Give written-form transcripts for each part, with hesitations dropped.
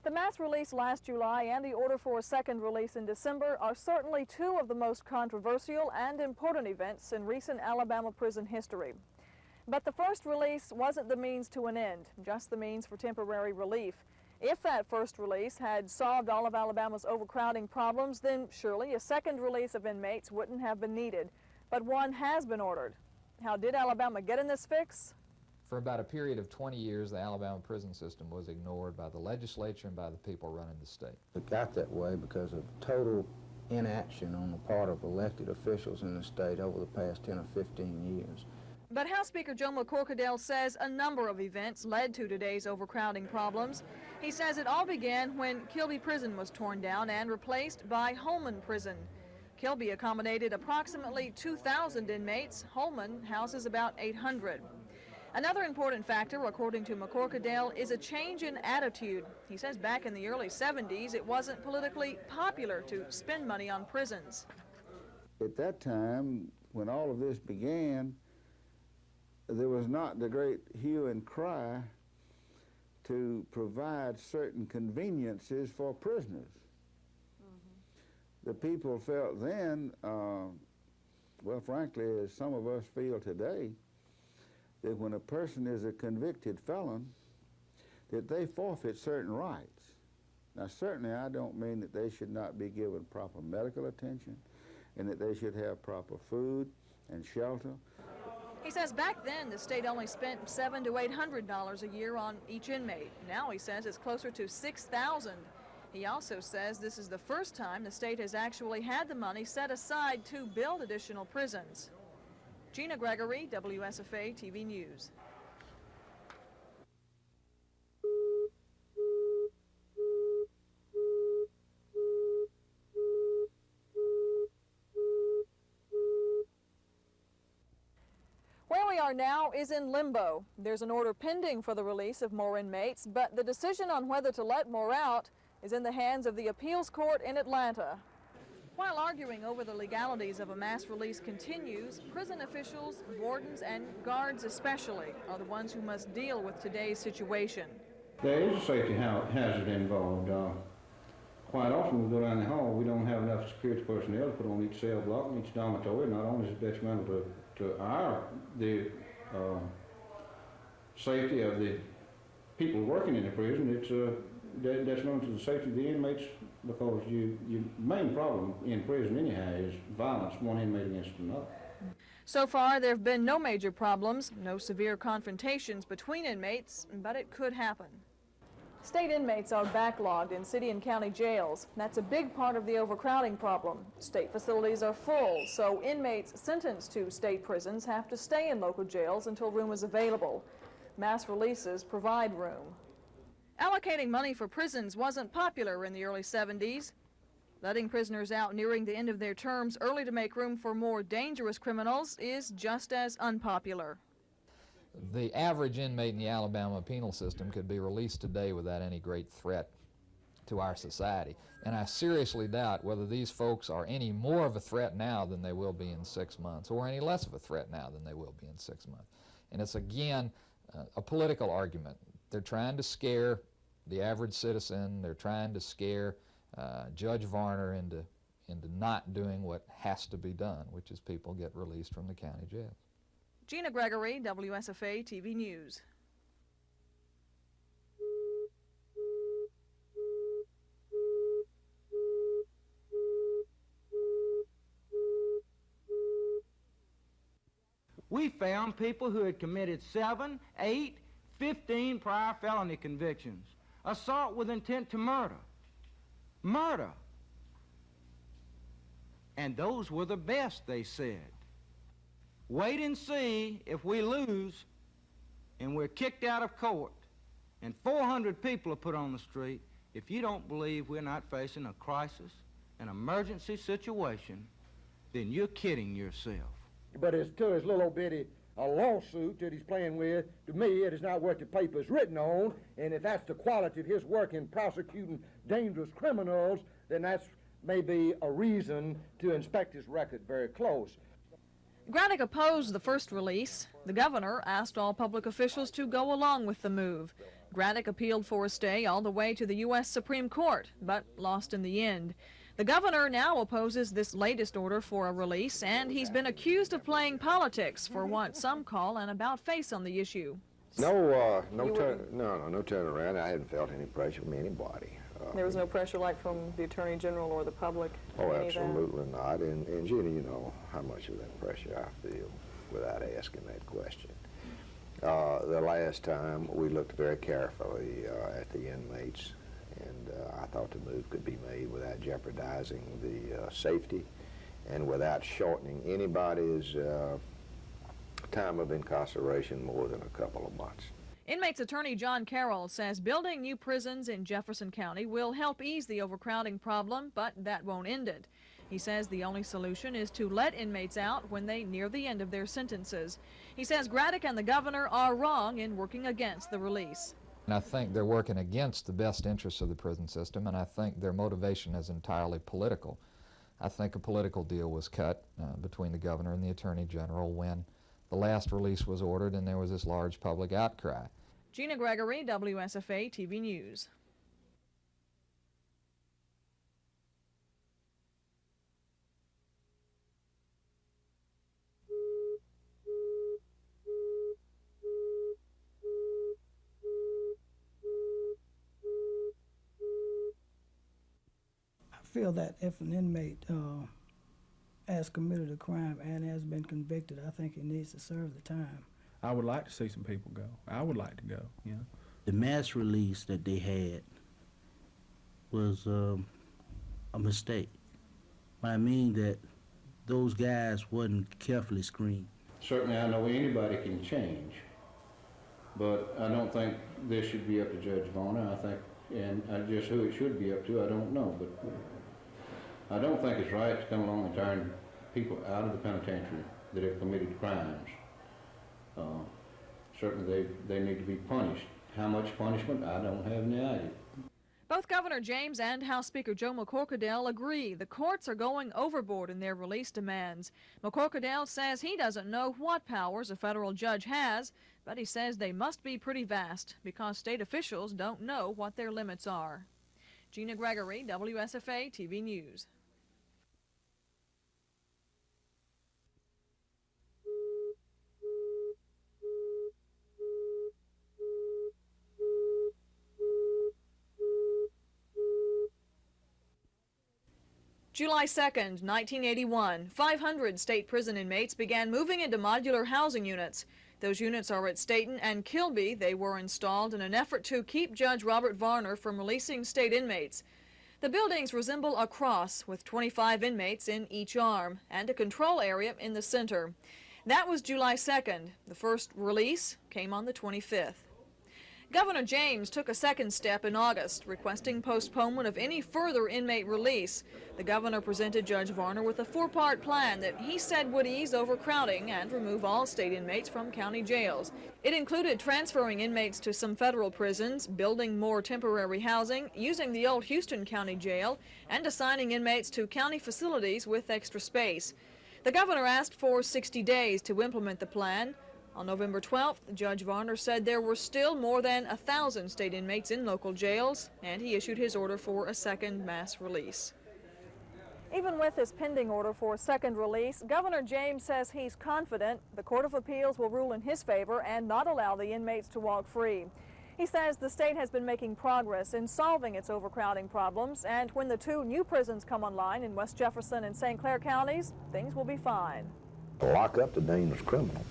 The mass release last July and the order for a second release in December are certainly two of the most controversial and important events in recent Alabama prison history. But the first release wasn't the means to an end, just the means for temporary relief. If that first release had solved all of Alabama's overcrowding problems, then surely a second release of inmates wouldn't have been needed. But one has been ordered. How did Alabama get in this fix? For about a period of 20 years, the Alabama prison system was ignored by the legislature and by the people running the state. It got that way because of total inaction on the part of elected officials in the state over the past 10 or 15 years. But House Speaker Joe McCorkadell says a number of events led to today's overcrowding problems. He says it all began when Kilby Prison was torn down and replaced by Holman Prison. Kilby accommodated approximately 2,000 inmates. Holman houses about 800. Another important factor, according to McCorkadell, is a change in attitude. He says back in the early 70s, it wasn't politically popular to spend money on prisons. At that time, when all of this began, there was not the great hue and cry to provide certain conveniences for prisoners. The people felt then, well, frankly, as some of us feel today, that when a person is a convicted felon, that they forfeit certain rights. Now, certainly I don't mean that they should not be given proper medical attention and that they should have proper food and shelter. He says back then the state only spent $700 to $800 a year on each inmate. Now he says it's closer to $6,000. He also says this is the first time the state has actually had the money set aside to build additional prisons. Gina Gregory, WSFA TV News. Where we are now is in limbo. There's an order pending for the release of more inmates, but the decision on whether to let more out is in the hands of the appeals court in Atlanta. While arguing over the legalities of a mass release continues, prison officials, wardens, and guards especially are the ones who must deal with today's situation. There is a safety hazard involved. Quite often we go down the hall, we don't have enough security personnel to put on each cell block and each dormitory. Not only is it detrimental to the safety of the people working in the prison, it's detrimental to the safety of the inmates, because your main problem in prison anyhow is violence, one inmate against another. So far, there have been no major problems, no severe confrontations between inmates, but it could happen. State inmates are backlogged in city and county jails. That's a big part of the overcrowding problem. State facilities are full, so inmates sentenced to state prisons have to stay in local jails until room is available. Mass releases provide room. Allocating money for prisons wasn't popular in the early 70s. Letting prisoners out nearing the end of their terms early to make room for more dangerous criminals is just as unpopular. The average inmate in the Alabama penal system could be released today without any great threat to our society. And I seriously doubt whether these folks are any more of a threat now than they will be in 6 months, or any less of a threat now than they will be in 6 months. And it's, again, a political argument. They're trying to scare the average citizen. They're trying to scare Judge Varner into not doing what has to be done, which is people get released from the county jails. Gina Gregory, WSFA TV News. We found people who had committed 7, 8, 15 prior felony convictions. Assault with intent to murder. Murder. And those were the best, they said. Wait and see if we lose and we're kicked out of court and 400 people are put on the street. If you don't believe we're not facing a crisis, an emergency situation, then you're kidding yourself. But as to his little bitty lawsuit that he's playing with, to me it is not what the paper's written on, and if that's the quality of his work in prosecuting dangerous criminals, then that's maybe a reason to inspect his record very close. Graddick opposed the first release. The governor asked all public officials to go along with the move. Graddick appealed for a stay all the way to the U.S. Supreme Court, but lost in the end. The governor now opposes this latest order for a release, and he's been accused of playing politics for what some call an about-face on the issue. No turn around. I hadn't felt any pressure from anybody. There was no pressure like from the Attorney General or the public? Oh, absolutely not. And Gina, you know how much of that pressure I feel without asking that question. The last time we looked very carefully at the inmates, and I thought the move could be made without jeopardizing the safety and without shortening anybody's time of incarceration more than a couple of months. Inmates attorney John Carroll says building new prisons in Jefferson County will help ease the overcrowding problem, but that won't end it. He says the only solution is to let inmates out when they near the end of their sentences. He says Graddick and the governor are wrong in working against the release. And I think they're working against the best interests of the prison system, and I think their motivation is entirely political. I think a political deal was cut between the governor and the attorney general when the last release was ordered and there was this large public outcry. Gina Gregory, WSFA TV News. I feel that if an inmate has committed a crime and has been convicted, I think he needs to serve the time. I would like to see some people go. I would like to go, you know. The mass release that they had was a mistake. I mean that those guys wasn't carefully screened. Certainly I know anybody can change, but I don't think this should be up to Judge Varner. I think, and just who it should be up to, I don't know, but I don't think it's right to come along and turn people out of the penitentiary that have committed crimes. Certainly they need to be punished. How much punishment, I don't have any idea. Both Governor James and House Speaker Joe McCorkadell agree the courts are going overboard in their release demands. McCorkadell says he doesn't know what powers a federal judge has, but he says they must be pretty vast because state officials don't know what their limits are. Gina Gregory, WSFA TV News. July 2nd, 1981, 500 state prison inmates began moving into modular housing units. Those units are at Staten and Kilby. They were installed in an effort to keep Judge Robert Varner from releasing state inmates. The buildings resemble a cross with 25 inmates in each arm and a control area in the center. That was July 2nd. The first release came on the 25th. Governor James took a second step in August, requesting postponement of any further inmate release. The governor presented Judge Varner with a four-part plan that he said would ease overcrowding and remove all state inmates from county jails. It included transferring inmates to some federal prisons, building more temporary housing, using the old Houston County Jail, and assigning inmates to county facilities with extra space. The governor asked for 60 days to implement the plan. On November 12th, Judge Varner said there were still more than 1,000 state inmates in local jails, and he issued his order for a second mass release. Even with his pending order for a second release, Governor James says he's confident the Court of Appeals will rule in his favor and not allow the inmates to walk free. He says the state has been making progress in solving its overcrowding problems, and when the two new prisons come online in West Jefferson and St. Clair counties, things will be fine. To lock up the dangerous criminal,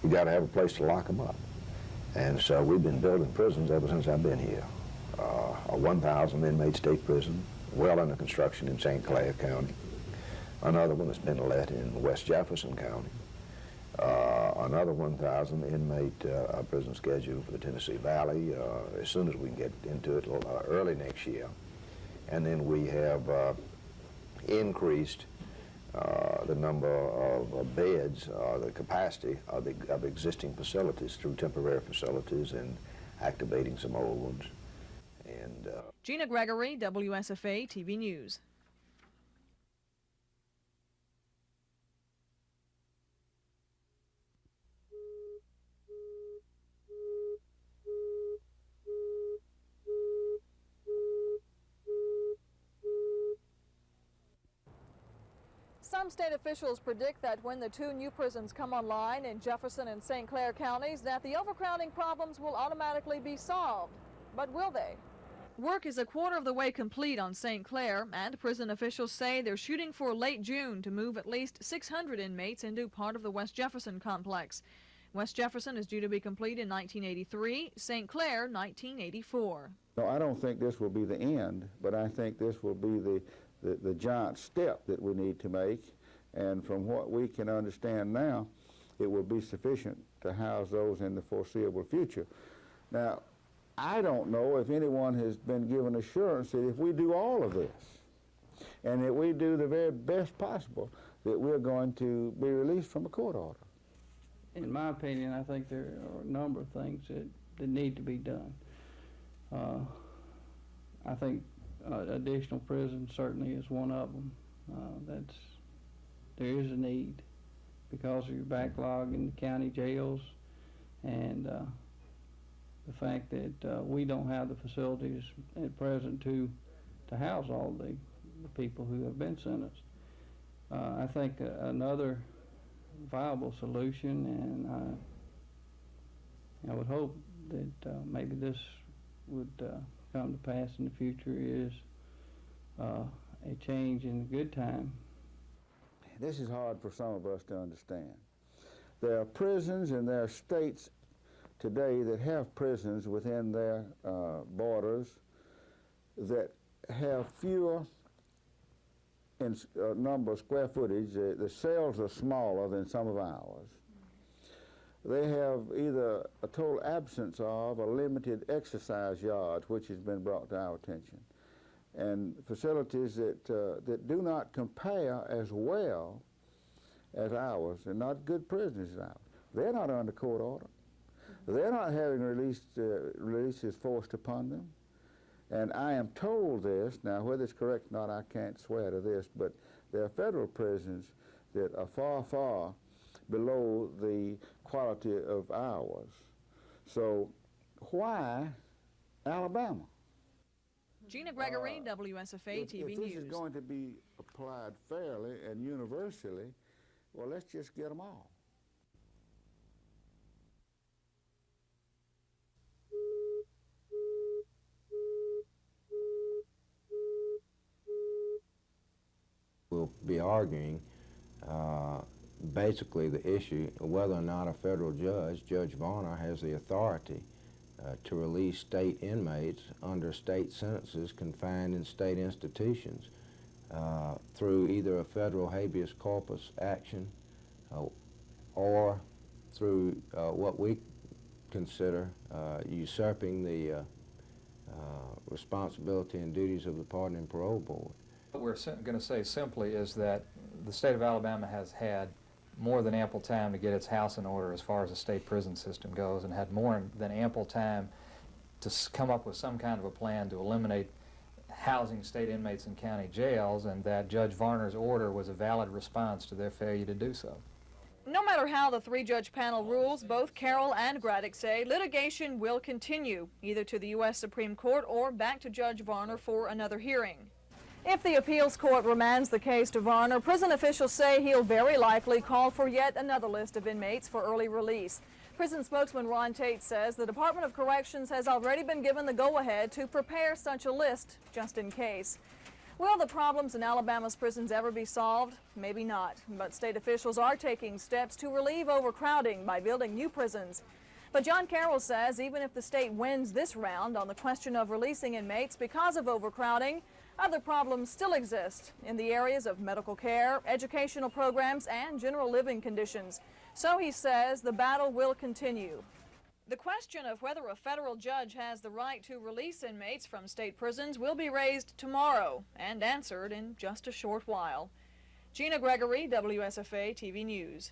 you got to have a place to lock them up. And so we've been building prisons ever since I've been here. A 1,000 inmate state prison, well under construction in St. Clair County. Another one that's been let in West Jefferson County. Another 1,000 inmate prison scheduled for the Tennessee Valley as soon as we can get into it early next year. And then we have increased the number of beds, the capacity of existing facilities through temporary facilities and activating some old ones. And Gina Gregory, WSFA TV News. Some state officials predict that when the 2 new prisons come online in Jefferson and St. Clair counties, that the overcrowding problems will automatically be solved. But will they? Work is a quarter of the way complete on St. Clair, and prison officials say they're shooting for late June to move at least 600 inmates into part of the West Jefferson complex. West Jefferson is due to be complete in 1983, St. Clair 1984. No, I don't think this will be the end, but I think this will be the giant step that we need to make, and from what we can understand now, it will be sufficient to house those in the foreseeable future. Now, I don't know if anyone has been given assurance that if we do all of this, and that we do the very best possible, that we're going to be released from a court order. In my opinion, I think there are a number of things that need to be done. I think additional prisons certainly is one of them. There is a need because of your backlog in the county jails, and the fact that we don't have the facilities at present to house all the people who have been sentenced. I think another viable solution, and I would hope that maybe this would come to pass in the future, is a change in good time. This is hard for some of us to understand. There are prisons and there are states today that have prisons within their borders that have fewer in number of square footage. The cells are smaller than some of ours. They have either a total absence of or limited exercise yards, which has been brought to our attention, and facilities that do not compare as well as ours, and not good prisons as ours. They're not under court order. They're not having releases forced upon them. And I am told this, now whether it's correct or not, I can't swear to this, but there are federal prisons that are far, far below the quality of ours. So why Alabama? Gina Gregory, WSFA TV if News. This is going to be applied fairly and universally, well, let's just get them all. We'll be arguing basically the issue of whether or not a federal judge, Judge Varner, has the authority to release state inmates under state sentences confined in state institutions through either a federal habeas corpus action or through what we consider usurping the responsibility and duties of the Pardon and Parole Board. What we're going to say simply is that the state of Alabama has had more than ample time to get its house in order as far as the state prison system goes, and had more than ample time to come up with some kind of a plan to eliminate housing state inmates in county jails, and that Judge Varner's order was a valid response to their failure to do so. No matter how the 3-judge panel rules, both Carroll and Braddock say litigation will continue, either to the U.S. Supreme Court or back to Judge Varner for another hearing. If the appeals court remands the case to Varner, prison officials say he'll very likely call for yet another list of inmates for early release. Prison spokesman Ron Tate says the Department of Corrections has already been given the go-ahead to prepare such a list, just in case. Will the problems in Alabama's prisons ever be solved? Maybe not, but state officials are taking steps to relieve overcrowding by building new prisons. But John Carroll says even if the state wins this round on the question of releasing inmates because of overcrowding, other problems still exist in the areas of medical care, educational programs, and general living conditions. So he says the battle will continue. The question of whether a federal judge has the right to release inmates from state prisons will be raised tomorrow and answered in just a short while. Gina Gregory, WSFA TV News.